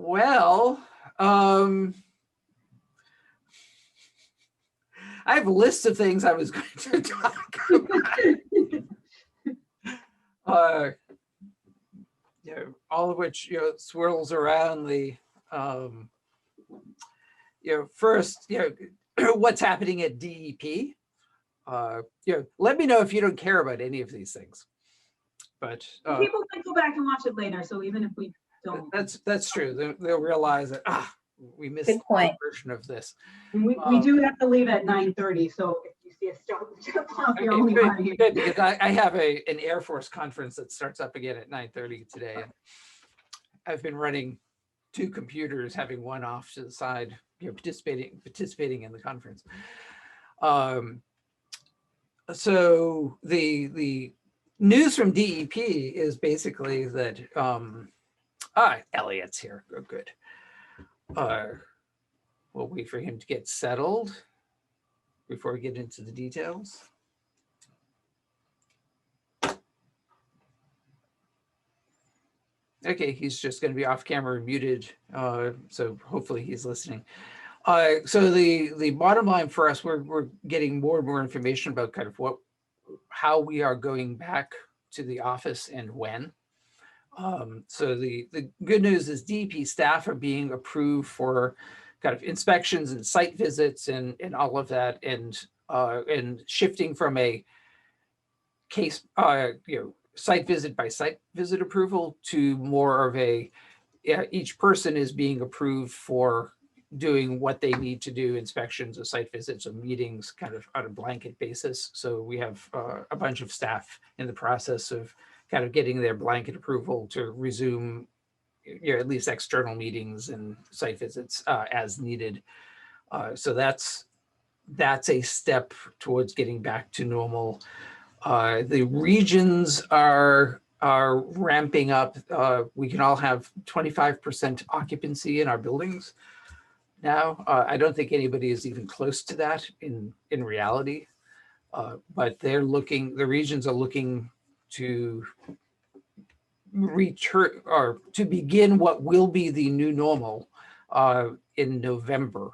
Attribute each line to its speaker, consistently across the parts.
Speaker 1: Well, I have a list of things I was going to talk about. All of which, swirls around the, first, what's happening at DEP. Let me know if you don't care about any of these things. But
Speaker 2: people might go back and watch it later. So even if we don't,
Speaker 1: that's true. They'll realize that we missed the version of this.
Speaker 2: We do have to leave at 9:30. So if you see us jump off, you're only
Speaker 1: good, because I have an Air Force conference that starts up again at 9:30 today. And I've been running 2 computers, having one off to the side, participating in the conference. So the news from DEP is basically that Elliot's here. Oh, good. We'll wait for him to get settled before we get into the details. Okay, he's just going to be off camera muted, so hopefully he's listening. So the bottom line for us, we're getting more and more information about kind of how we are going back to the office and when. So the good news is DEP staff are being approved for kind of inspections and site visits and all of that, and shifting from a case, site visit by site visit approval to more of a, each person is being approved for doing what they need to do, inspections or site visits or meetings kind of on a blanket basis. So we have a bunch of staff in the process of kind of getting their blanket approval to resume, at least external meetings and site visits as needed. So that's a step towards getting back to normal. The regions are ramping up. We can all have 25% occupancy in our buildings now. I don't think anybody is even close to that in reality, but the regions are looking to return or to begin what will be the new normal in November,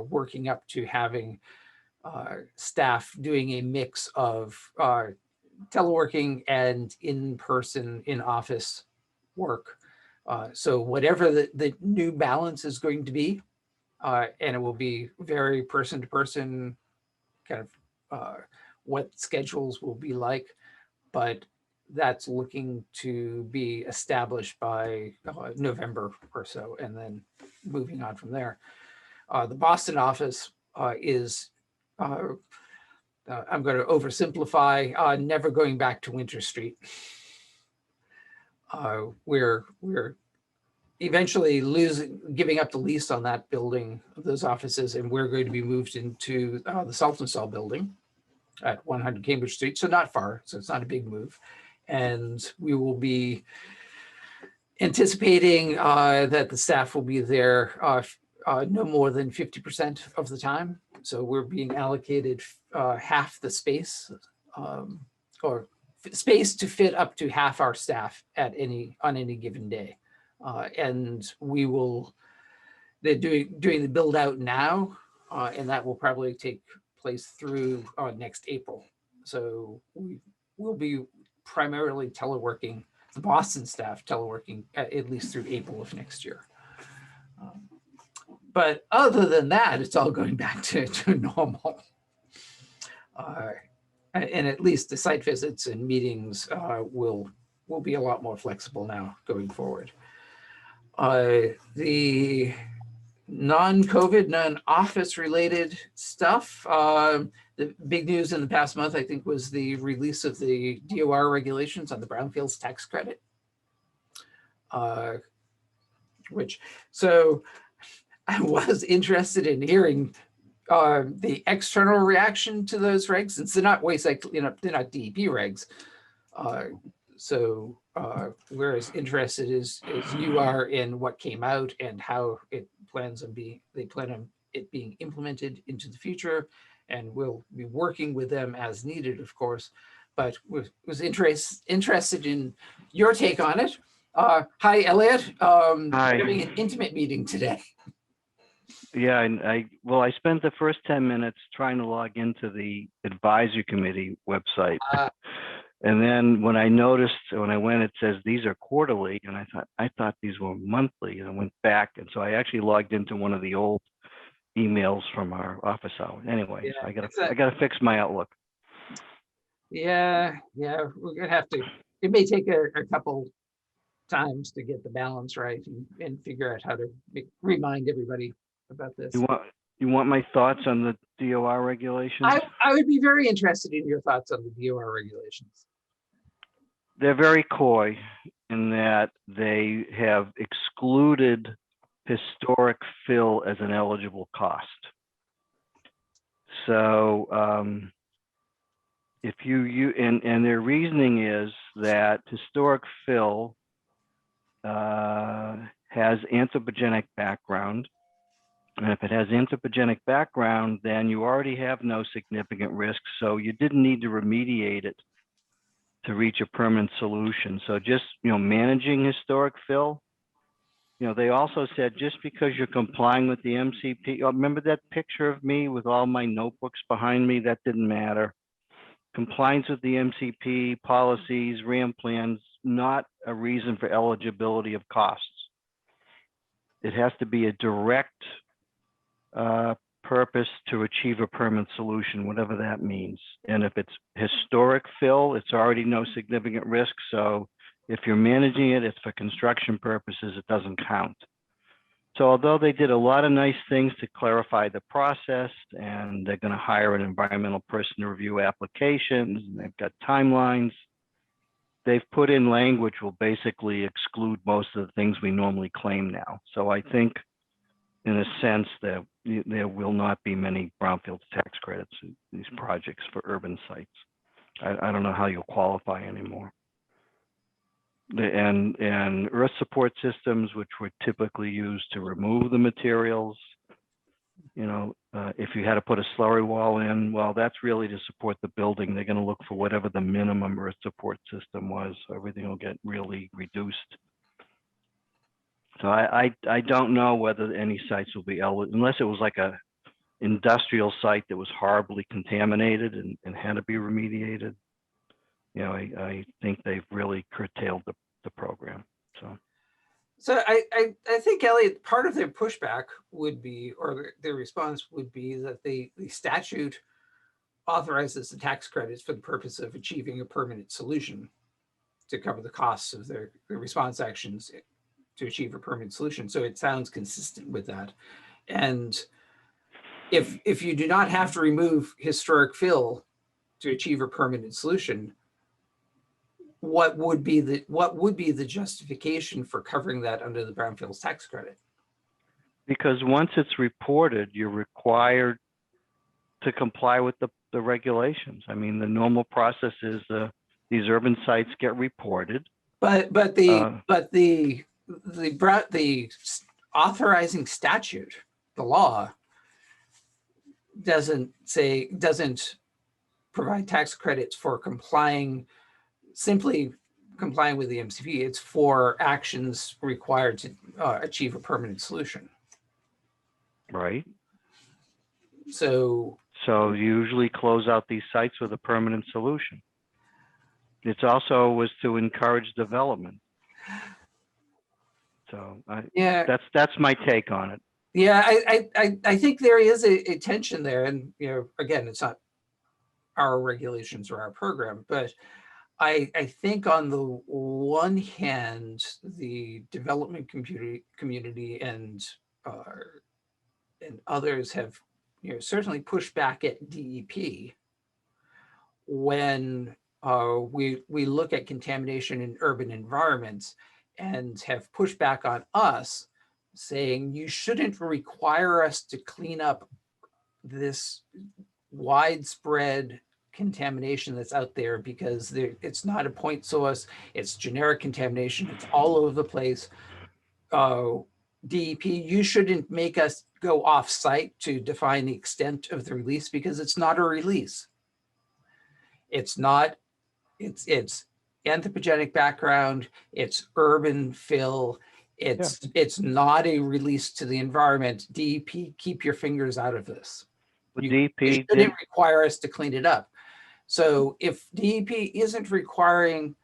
Speaker 1: working up to having staff doing a mix of teleworking and in-person, in-office work. So whatever the new balance is going to be, and it will be very person to person, kind of what schedules will be like, but that's looking to be established by November or so, and then moving on from there. The Boston office is, I'm going to oversimplify, never going back to Winter Street. We're eventually giving up the lease on that building, those offices, and we're going to be moved into the Saltonstall building at 100 Cambridge Street, so not far, so it's not a big move. And we will be anticipating that the staff will be there no more than 50% of the time. So we're being allocated half the space, or space to fit up to half our staff on any given day. And they're doing the build out now, and that will probably take place through next April. So we will be primarily teleworking, the Boston staff teleworking at least through April of next year. But other than that, it's all going back to normal. And at least the site visits and meetings will be a lot more flexible now going forward. The non-COVID, non-office related stuff, the big news in the past month, I think, was the release of the DOR regulations on the Brownfields tax credit. So I was interested in hearing the external reaction to those regs, since they're not waste, they're not DEP regs. So we're as interested as you are in what came out and how they plan on it being implemented into the future, and we'll be working with them as needed, of course. But was interested in your take on it, Hi, Elliot. We're
Speaker 3: Hi.
Speaker 1: having an intimate meeting today.
Speaker 3: Yeah, and I spent the first 10 minutes trying to log into the advisory committee website.
Speaker 1: Uh,
Speaker 3: And then when I noticed, when I went, it says these are quarterly, and I thought these were monthly, and I went back, and so I actually logged into one of the old emails from our office hours. Anyway,
Speaker 1: Yeah,
Speaker 3: so
Speaker 1: it's
Speaker 3: I gotta fix my Outlook.
Speaker 1: yeah, we're gonna have to. It may take a couple times to get the balance right and figure out how to remind everybody about this.
Speaker 3: You want my thoughts on the DOR regulations?
Speaker 1: I would be very interested in your thoughts on the DOR regulations.
Speaker 3: They're very coy in that they have excluded historic fill as an eligible cost. So if and their reasoning is that historic fill has anthropogenic background. And if it has anthropogenic background, then you already have no significant risk. So you didn't need to remediate it to reach a permanent solution. So just, managing historic fill, they also said just because you're complying with the MCP, remember that picture of me with all my notebooks behind me? That didn't matter. Compliance with the MCP policies, RAM plans, not a reason for eligibility of costs. It has to be a direct purpose to achieve a permanent solution, whatever that means. And if it's historic fill, it's already no significant risk. So if you're managing it, it's for construction purposes, it doesn't count. So although they did a lot of nice things to clarify the process, and they're going to hire an environmental person to review applications, and they've got timelines, they've put in language will basically exclude most of the things we normally claim now. So I think in a sense that there will not be many brownfields tax credits in these projects for urban sites. I don't know how you'll qualify anymore. And earth support systems, which were typically used to remove the materials, if you had to put a slurry wall in, well, that's really to support the building. They're going to look for whatever the minimum earth support system was. So everything will get really reduced. So I don't know whether any sites will be eligible, unless it was like a industrial site that was horribly contaminated and had to be remediated. I think they've really curtailed the program.
Speaker 1: So I think, Elliot, part of their pushback would be, or their response would be, that the statute authorizes the tax credits for the purpose of achieving a permanent solution to cover the costs of their response actions to achieve a permanent solution. So it sounds consistent with that. And if you do not have to remove historic fill to achieve a permanent solution, what would be the justification for covering that under the Brownfields tax credit?
Speaker 3: Because once it's reported, you're required to comply with the regulations. I mean, the normal process is these urban sites get reported.
Speaker 1: But the authorizing statute, the law, doesn't provide tax credits for simply complying with the MCP. It's for actions required to achieve a permanent solution.
Speaker 3: Right.
Speaker 1: So
Speaker 3: you usually close out these sites with a permanent solution. It's also was to encourage development. So that's my take on it.
Speaker 1: Yeah, I think there is a tension there, and again, it's not our regulations or our program, but I think on the one hand, the development community and others have certainly pushed back at DEP when we look at contamination in urban environments, and have pushed back on us, saying you shouldn't require us to clean up this widespread contamination that's out there, because it's not a point source, it's generic contamination, it's all over the place. DEP, you shouldn't make us go off site to define the extent of the release, because it's not a release. It's anthropogenic background, it's urban fill, it's not a release to the environment. DEP, keep your fingers out of this.
Speaker 3: But
Speaker 1: You
Speaker 3: DEP
Speaker 1: shouldn't require us to clean it up. So if DEP isn't requiring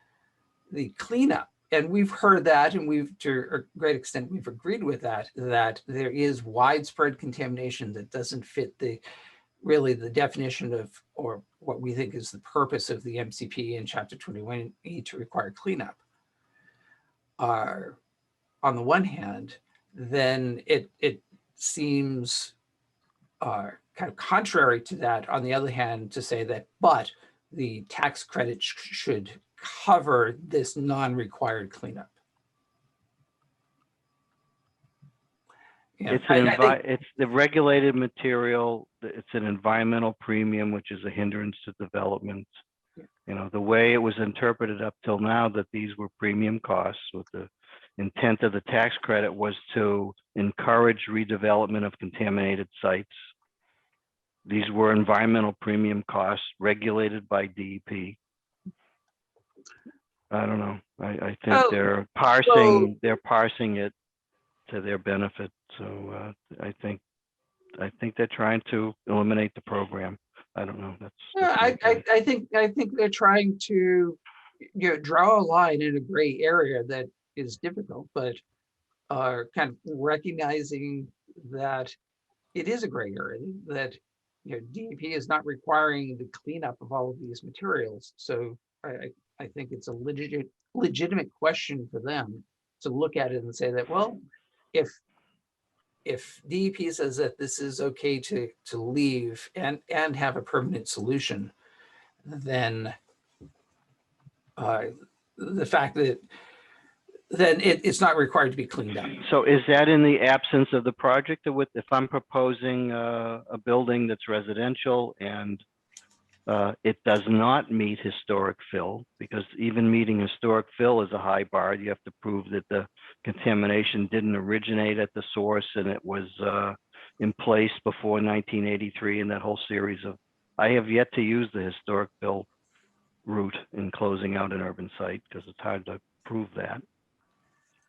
Speaker 1: the cleanup, and we've heard that, and we've, to a great extent, we've agreed with that, that there is widespread contamination that doesn't fit the, really the definition of, or what we think is the purpose of the MCP in Chapter 21E to require cleanup. On the one hand, then it seems kind of contrary to that, on the other hand, to say that, but the tax credit should cover this non-required cleanup.
Speaker 3: It's it's the regulated material. It's an environmental premium, which is a hindrance to development.
Speaker 1: Yeah.
Speaker 3: You know, the way it was interpreted up till now, that these were premium costs, with the intent of the tax credit was to encourage redevelopment of contaminated sites. These were environmental premium costs regulated by DEP. I don't know. I think they're parsing it to their benefit. So I think they're trying to eliminate the program. I don't know.
Speaker 1: I think they're trying to, you know, draw a line in a gray area that is difficult, but kind of recognizing that it is a gray area, that, you know, DEP is not requiring the cleanup of all of these materials. So I think it's a legitimate question for them to look at it and say that, well, if DEP says that this is okay to leave and have a permanent solution, then the fact that then it's not required to be cleaned up.
Speaker 3: So is that in the absence of the project? If I'm proposing a building that's residential and it does not meet historic fill, because even meeting historic fill is a high bar. You have to prove that the contamination didn't originate at the source and it was in place before 1983, and that whole series of, I have yet to use the historic fill route in closing out an urban site because it's hard to prove that.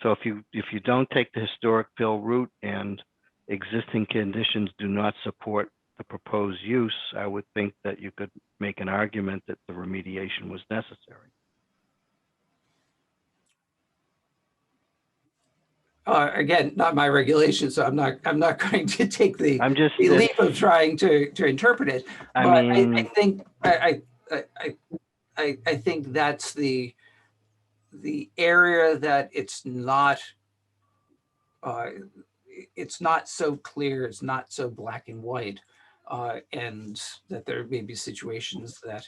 Speaker 3: So if you don't take the historic fill route and existing conditions do not support the proposed use, I would think that you could make an argument that the remediation was necessary.
Speaker 1: Again, not my regulation, so I'm not going to take the leap of trying to interpret it. But I think that's the area that it's not so clear, it's not so black and white, and that there may be situations that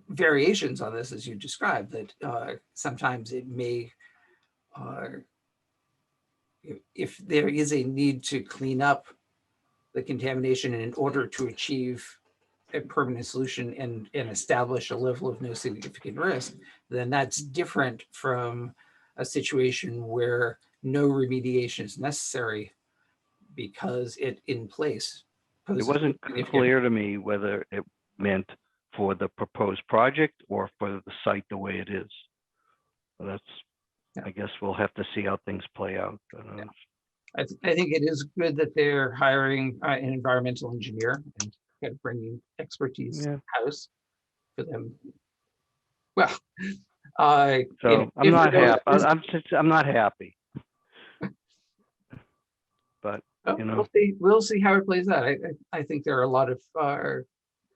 Speaker 1: variations on this, as you described, that sometimes it may, if there is a need to clean up the contamination in order to achieve a permanent solution and establish a level of no significant risk, then that's different from a situation where no remediation is necessary because it in place.
Speaker 3: It wasn't clear to me whether it meant for the proposed project or for the site the way it is. So that's, I guess we'll have to see how things play out.
Speaker 1: I think it is good that they're hiring an environmental engineer and kind of bringing expertise in-house for them. Well,
Speaker 3: so I'm not happy. I'm not happy. But you know,
Speaker 1: we'll see how it plays out. I think there are a lot of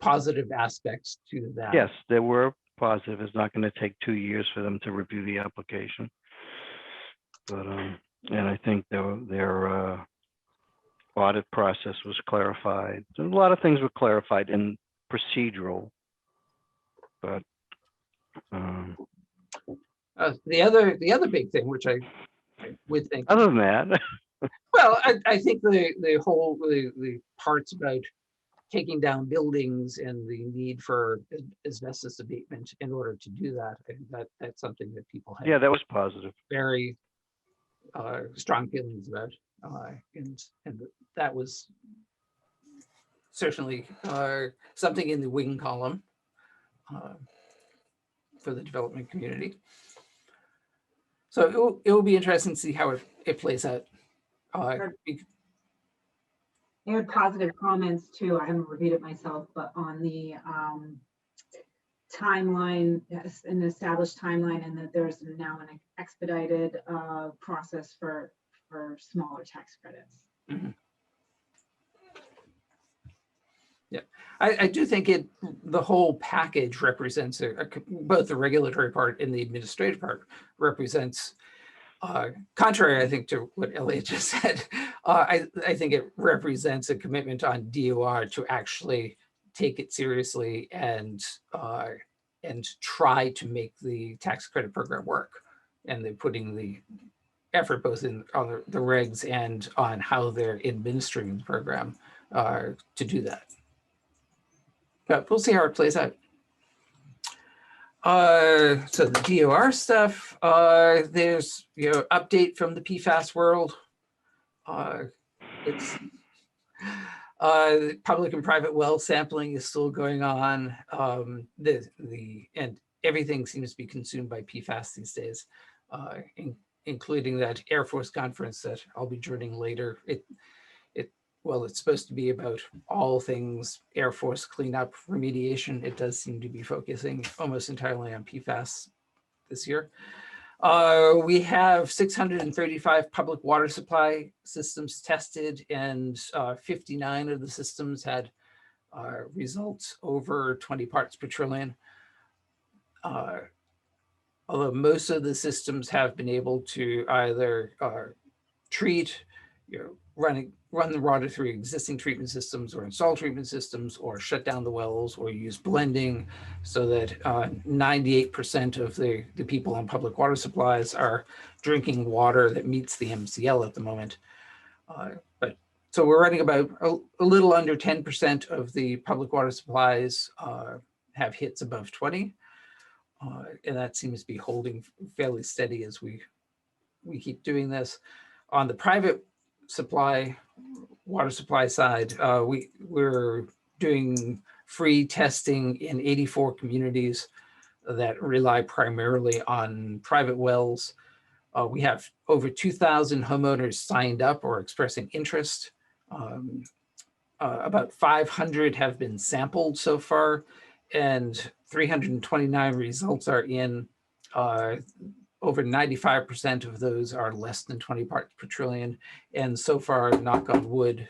Speaker 1: positive aspects to that.
Speaker 3: Yes, there were positive. It's not going to take 2 years for them to review the application. But and I think their audit process was clarified. A lot of things were clarified in procedural, but
Speaker 1: the other big thing, which I would think,
Speaker 3: other than that,
Speaker 1: well, I think the parts about taking down buildings and the need for asbestos abatement in order to do that, I think that's something that people have.
Speaker 3: That was positive.
Speaker 1: Very strong feelings about, and that was certainly something in the wing column. for the development community. So it will be interesting to see how it plays out.
Speaker 2: I had positive comments too. I haven't reviewed it myself, but on the timeline, yes, an established timeline, and that there's now an expedited process for smaller tax credits.
Speaker 1: Mhm. Yeah, I do think the whole package represents both the regulatory part and the administrative part represents, contrary, I think, to what Elliot just said, I think it represents a commitment on DOR to actually take it seriously and try to make the tax credit program work. And they're putting the effort both in on the regs and on how they're administering the program to do that. But we'll see how it plays out. So the DOR stuff, there's update from the PFAS world. It's public and private well sampling is still going on. And everything seems to be consumed by PFAS these days, including that Air Force conference that I'll be joining later. Well, it's supposed to be about all things Air Force cleanup remediation. It does seem to be focusing almost entirely on PFAS this year. We have 635 public water supply systems tested, and 59 of the systems had results over 20 parts per trillion. Although most of the systems have been able to either treat, run the water through existing treatment systems or install treatment systems or shut down the wells or use blending, so that 98% of the people on public water supplies are drinking water that meets the MCL at the moment. So we're running about a little under 10% of the public water supplies have hits above 20. And that seems to be holding fairly steady as we keep doing this. On the private water supply side, we're doing free testing in 84 communities that rely primarily on private wells. We have over 2,000 homeowners signed up or expressing interest. About 500 have been sampled so far, and 329 results are in. Over 95% of those are less than 20 parts per trillion. And so far, knock on wood,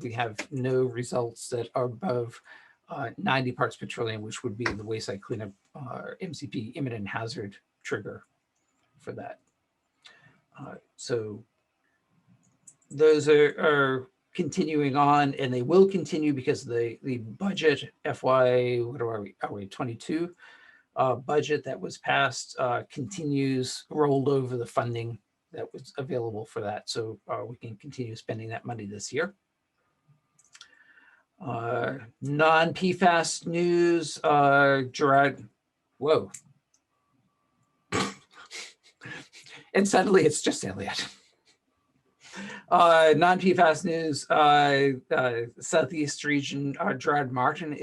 Speaker 1: we have no results that are above 90 parts per trillion, which would be the wayside cleanup MCP imminent hazard trigger for that. So those are continuing on, and they will continue because the budget FY, what are we 22? Budget that was passed continues, rolled over the funding that was available for that. So we can continue spending that money this year. Non-PFAS news, Gerard, whoa. And suddenly it's just Elliot. Non-PFAS news, Southeast region, Gerard Martin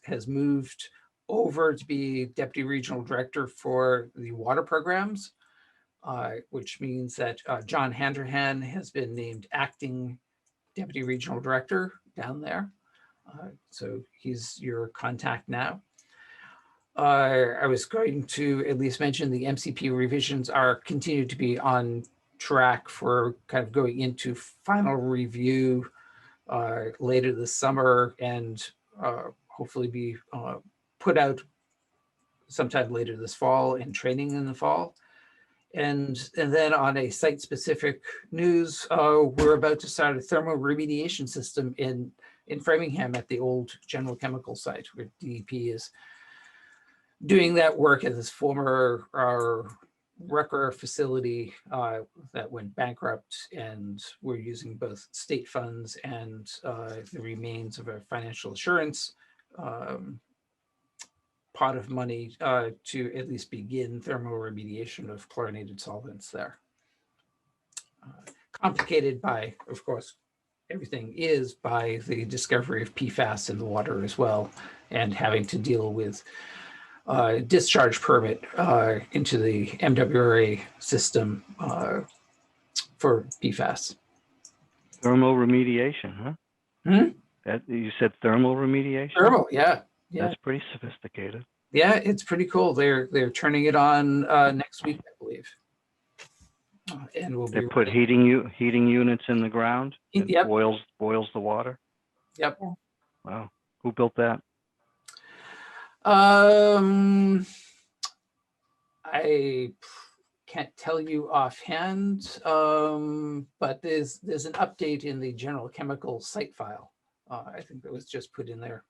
Speaker 1: has moved over to be Deputy Regional Director for the water programs, which means that John Handerhan has been named Acting Deputy Regional Director down there. So he's your contact now. I was going to at least mention the MCP revisions are continued to be on track for kind of going into final review later this summer, and hopefully be put out sometime later this fall and training in the fall. And then on a site-specific news, we're about to start a thermal remediation system in Framingham at the old General Chemical site, where DEP is doing that work at this former Rucker facility that went bankrupt, and we're using both state funds and the remains of a financial assurance pot of money to at least begin thermal remediation of chlorinated solvents there. Complicated by, of course, everything is by the discovery of PFAS in the water as well, and having to deal with discharge permit into the MWRA system for PFAS.
Speaker 3: Thermal remediation, huh?
Speaker 1: Hmm?
Speaker 3: That, you said thermal remediation?
Speaker 1: Thermal, yeah.
Speaker 3: That's pretty sophisticated.
Speaker 1: Yeah, it's pretty cool. They're turning it on next week, I believe. And we'll
Speaker 3: They
Speaker 1: be
Speaker 3: put
Speaker 1: running-
Speaker 3: heating units in the ground. It
Speaker 1: Yep.
Speaker 3: boils the water.
Speaker 1: Yep.
Speaker 3: Wow. Who built that?
Speaker 1: I can't tell you offhand, but there's an update in the general chemical site file. I think that was just put in there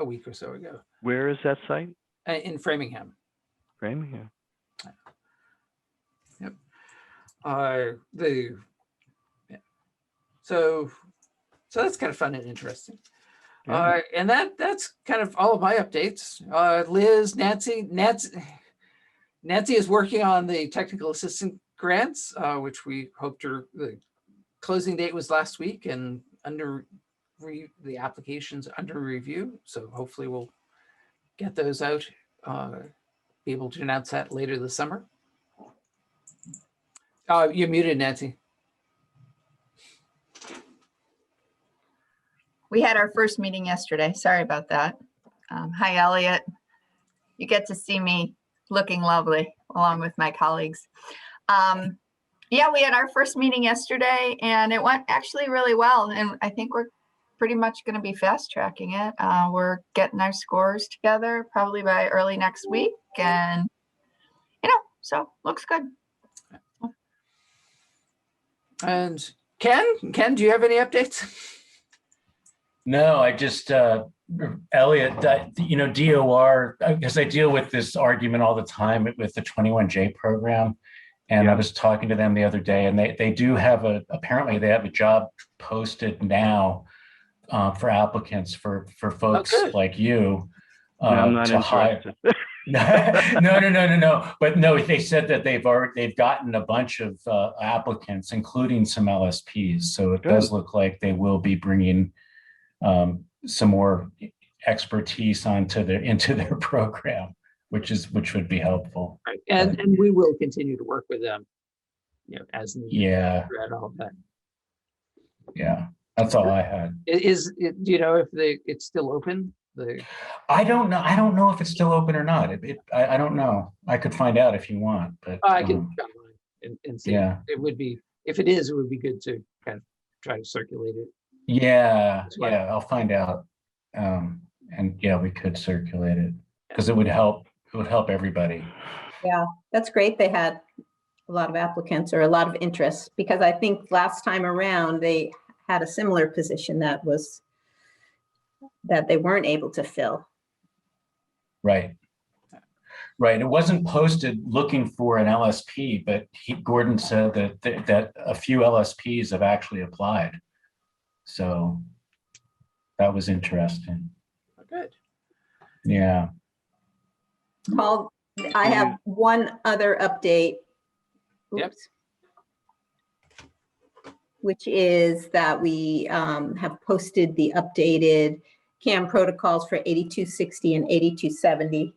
Speaker 1: a week or so ago
Speaker 3: Where is that site?
Speaker 1: in Framingham.
Speaker 3: Framingham.
Speaker 1: Yep. So that's kind of fun and interesting.
Speaker 3: Yeah.
Speaker 1: And that's kind of all of my updates. Liz, Nancy is working on the technical assistant grants, which we hoped the closing date was last week, and the application's under review. So hopefully we'll get those out, be able to announce that later this summer. You're muted, Nancy.
Speaker 4: We had our first meeting yesterday. Sorry about that. Hi, Elliot. You get to see me looking lovely along with my colleagues. Yeah, we had our first meeting yesterday and it went actually really well. And I think we're pretty much going to be fast tracking it. We're getting our scores together probably by early next week. And, so looks good.
Speaker 1: And Ken, do you have any updates?
Speaker 5: No, I just, Elliot, DOR, because I deal with this argument all the time with the 21J program. And
Speaker 3: Yeah.
Speaker 5: I was talking to them the other day and they do have apparently they have a job posted now for applicants for folks
Speaker 1: good.
Speaker 5: like you
Speaker 3: No, I'm not
Speaker 5: to hire.
Speaker 3: interested.
Speaker 5: No. But no, they said that they've gotten a bunch of applicants, including some LSPs. So it does look like they will be bringing some more expertise into their program, which would be helpful.
Speaker 1: Right. And we will continue to work with them, as needed.
Speaker 5: Yeah,
Speaker 1: Throughout all of that.
Speaker 5: yeah. That's all I had.
Speaker 1: Is it, do you know if it's still open?
Speaker 5: I don't know. I don't know if it's still open or not. I don't know. I could find out if you want, but
Speaker 1: I can try and see.
Speaker 5: yeah.
Speaker 1: It would be, if it is, it would be good to kind of try to circulate it.
Speaker 5: Yeah,
Speaker 1: That's why-
Speaker 5: yeah, I'll find out. And yeah, we could circulate it because it would help everybody.
Speaker 6: Yeah, that's great. They had a lot of applicants or a lot of interest because I think last time around they had a similar position that they weren't able to fill.
Speaker 5: Right. Right. It wasn't posted looking for an LSP, but Gordon said that a few LSPs have actually applied. So that was interesting.
Speaker 1: Good.
Speaker 5: Yeah.
Speaker 6: Paul, I have one other update.
Speaker 1: Yep.
Speaker 6: Oops. Which is that we have posted the updated CAM protocols for 8260 and 8270.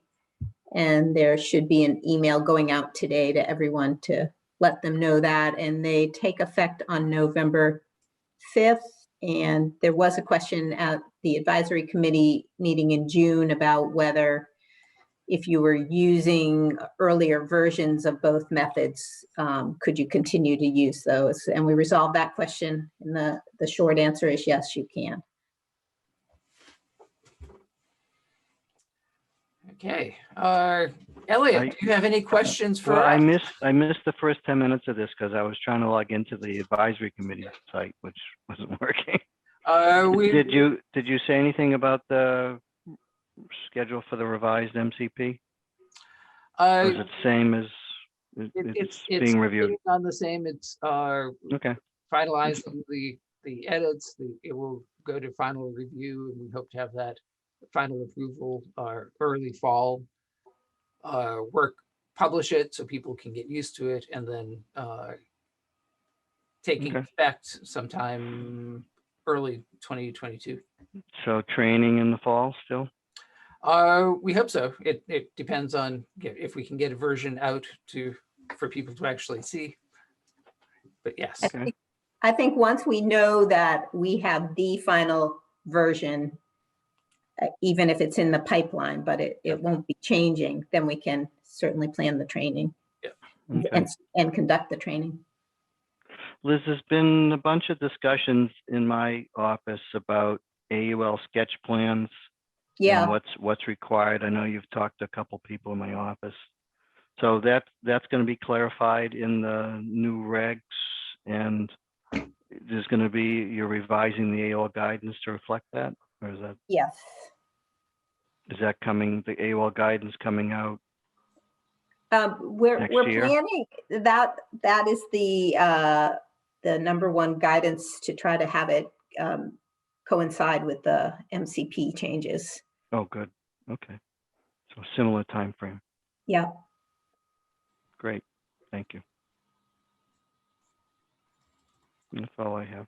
Speaker 6: And there should be an email going out today to everyone to let them know that. And they take effect on November 5th. And there was a question at the advisory committee meeting in June about whether if you were using earlier versions of both methods, could you continue to use those? And we resolved that question. And the short answer is yes, you can.
Speaker 1: Okay. Elliot, do you have any questions for
Speaker 3: Well,
Speaker 1: us?
Speaker 3: I missed the first 10 minutes of this because I was trying to log into the advisory committee site, which wasn't working. Did you say anything about the schedule for the revised MCP? Or is it same as it's being reviewed?
Speaker 1: On the same. It's
Speaker 3: Okay.
Speaker 1: finalizing the edits. It will go to final review, and we hope to have that final approval early fall. Publish it so people can get used to it, and then taking effect sometime early 2022.
Speaker 3: So training in the fall still?
Speaker 1: We hope so. It depends on if we can get a version out for people to actually see. But yes,
Speaker 3: Okay.
Speaker 6: I think once we know that we have the final version, even if it's in the pipeline, but it won't be changing, then we can certainly plan the training
Speaker 3: Okay.
Speaker 6: and conduct the training.
Speaker 3: Liz, there's been a bunch of discussions in my office about AUL sketch plans.
Speaker 6: Yeah.
Speaker 3: And what's required. I know you've talked to a couple people in my office. So that's going to be clarified in the new regs, and there's going to be, you're revising the Aor guidance to reflect that, or
Speaker 6: Yes.
Speaker 3: is that coming, the Aor guidance coming out?
Speaker 6: We're
Speaker 3: Next year?
Speaker 6: planning that is the #1 guidance to try to have it coincide with the MCP changes.
Speaker 3: Oh, good. Okay. So similar time frame.
Speaker 6: Yeah.
Speaker 3: Great. Thank you. That's all I have.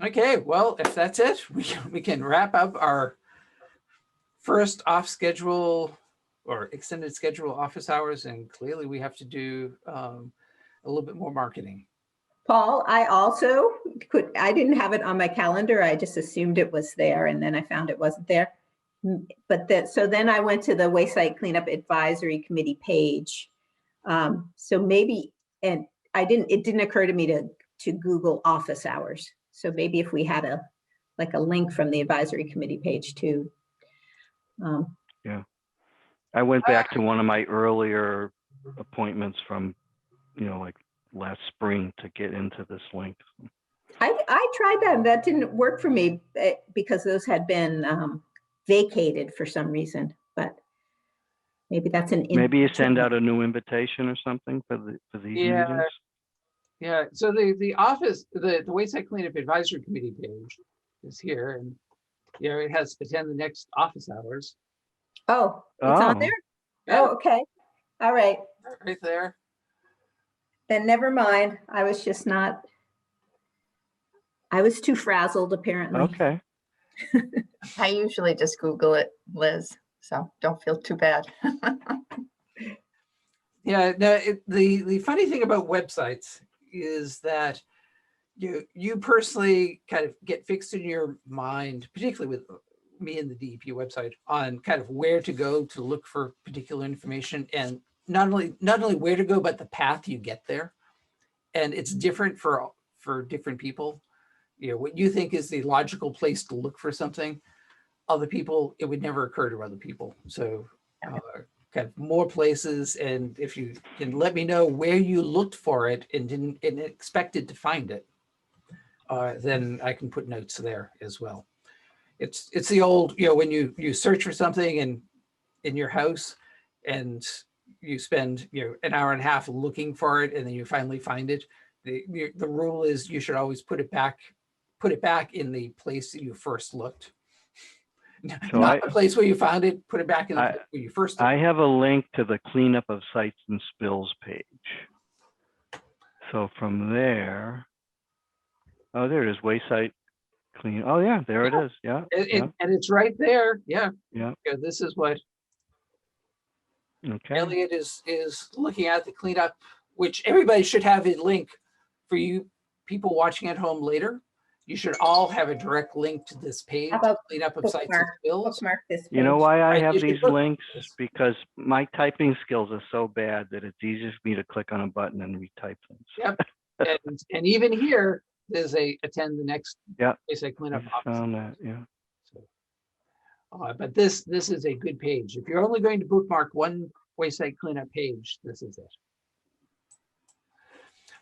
Speaker 1: okay, well, if that's it, we can wrap up our first off schedule or extended schedule office hours, and clearly we have to do a little bit more marketing.
Speaker 6: Paul, I didn't have it on my calendar. I just assumed it was there, and then I found it wasn't there. But so then I went to the Wayside Cleanup Advisory Committee page. So maybe, and it didn't occur to me to Google office hours. So maybe if we had a link from the advisory committee page too.
Speaker 3: Yeah. I went back to one of my earlier appointments from, like last spring to get into this link.
Speaker 6: I tried that, and that didn't work for me because those had been vacated for some reason, but maybe that's
Speaker 3: Maybe you send out a new invitation or something for these
Speaker 1: Yeah.
Speaker 3: meetings.
Speaker 1: Yeah, so the office, the Wayside Cleanup Advisory Committee page is here, and it has attend the next office hours.
Speaker 6: Oh, it's on there?
Speaker 1: Yeah,
Speaker 6: Oh, okay. All right.
Speaker 1: right there.
Speaker 6: Then never mind. I was too frazzled apparently.
Speaker 3: Okay.
Speaker 4: I usually just Google it, Liz, so don't feel too bad.
Speaker 1: Yeah, no, the funny thing about websites is that you personally kind of get fixed in your mind, particularly with me and the DEP website, on kind of where to go to look for particular information, and not only where to go, but the path you get there. And it's different for different people. What you think is the logical place to look for something, other people, it would never occur to other people. So kind of more places, and if you can let me know where you looked for it and didn't expected to find it, then I can put notes there as well. It's the old, when you search for something in your house and you spend an hour and a half looking for it, and then you finally find it. The rule is you should always put it back in the place that you first looked.
Speaker 3: So
Speaker 1: Not the place where you found it, put it back in the place where you first looked.
Speaker 3: I have a link to the cleanup of sites and spills page. So from there, oh, there it is, Wayside Clean. Oh yeah, there it is. Yeah.
Speaker 1: And it's right there. Yeah.
Speaker 3: Yeah.
Speaker 1: This is what
Speaker 3: Okay.
Speaker 1: Elliot is looking at, the cleanup, which everybody should have a link for you people watching at home later. You should all have a direct link to this page,
Speaker 6: How about
Speaker 1: cleanup of sites and spills.
Speaker 6: Bookmark this
Speaker 3: You know
Speaker 6: page.
Speaker 3: why I
Speaker 1: Right,
Speaker 3: have
Speaker 1: you should
Speaker 3: these
Speaker 1: put-
Speaker 3: links? Because my typing skills are so bad that it's easier for me to click on a button and retype things.
Speaker 1: Yep. And even here, there's attend the next basic
Speaker 3: I
Speaker 1: cleanup
Speaker 3: just
Speaker 1: office.
Speaker 3: found that. Yeah.
Speaker 1: So, but this is a good page. If you're only going to bookmark one Wayside Cleanup page, this is it.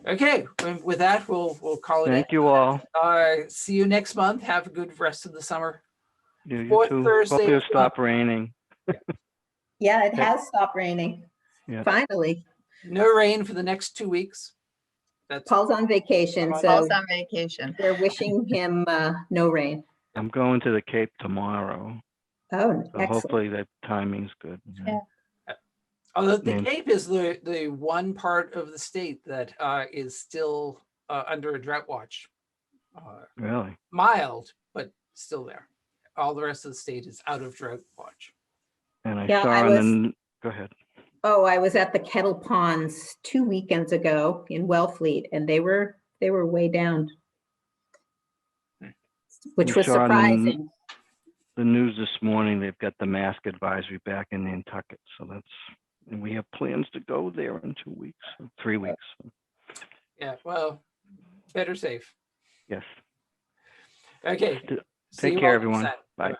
Speaker 1: Okay, with that, we'll call it.
Speaker 3: Thank you all.
Speaker 1: See you next month. Have a good rest of the summer.
Speaker 3: You
Speaker 1: Fourth
Speaker 3: too.
Speaker 1: Thursday
Speaker 3: Hope it'll
Speaker 1: of the
Speaker 3: stop raining.
Speaker 6: Yeah, it has stopped raining.
Speaker 3: Yeah.
Speaker 6: Finally.
Speaker 1: No rain for the next 2 weeks. That's
Speaker 6: Paul's on vacation, so
Speaker 4: Paul's on vacation.
Speaker 6: we're wishing him no rain.
Speaker 3: I'm going to the Cape tomorrow.
Speaker 6: Oh,
Speaker 3: So
Speaker 6: excellent.
Speaker 3: hopefully that timing's good.
Speaker 4: Yeah.
Speaker 1: although the
Speaker 3: Man.
Speaker 1: Cape is the one part of the state that is still under a drought watch.
Speaker 3: Really?
Speaker 1: Mild, but still there. all the rest of the state is out of drought watch.
Speaker 3: And I
Speaker 6: Yeah,
Speaker 3: saw
Speaker 6: I
Speaker 3: on
Speaker 6: was-
Speaker 3: the, go ahead.
Speaker 6: Oh, I was at the Kettle Ponds 2 weekends ago in Wellfleet, and they were way down, which
Speaker 3: We
Speaker 6: was
Speaker 3: saw on
Speaker 6: surprising.
Speaker 3: The news this morning, they've got the mask advisory back in Nantucket. So that's, and we have plans to go there in 2 weeks, 3 weeks.
Speaker 1: Yeah, well, better safe.
Speaker 3: Yes.
Speaker 1: Okay.
Speaker 3: St-
Speaker 1: See
Speaker 3: Take
Speaker 1: you
Speaker 3: care,
Speaker 1: all
Speaker 3: everyone.
Speaker 1: next time.
Speaker 3: Bye.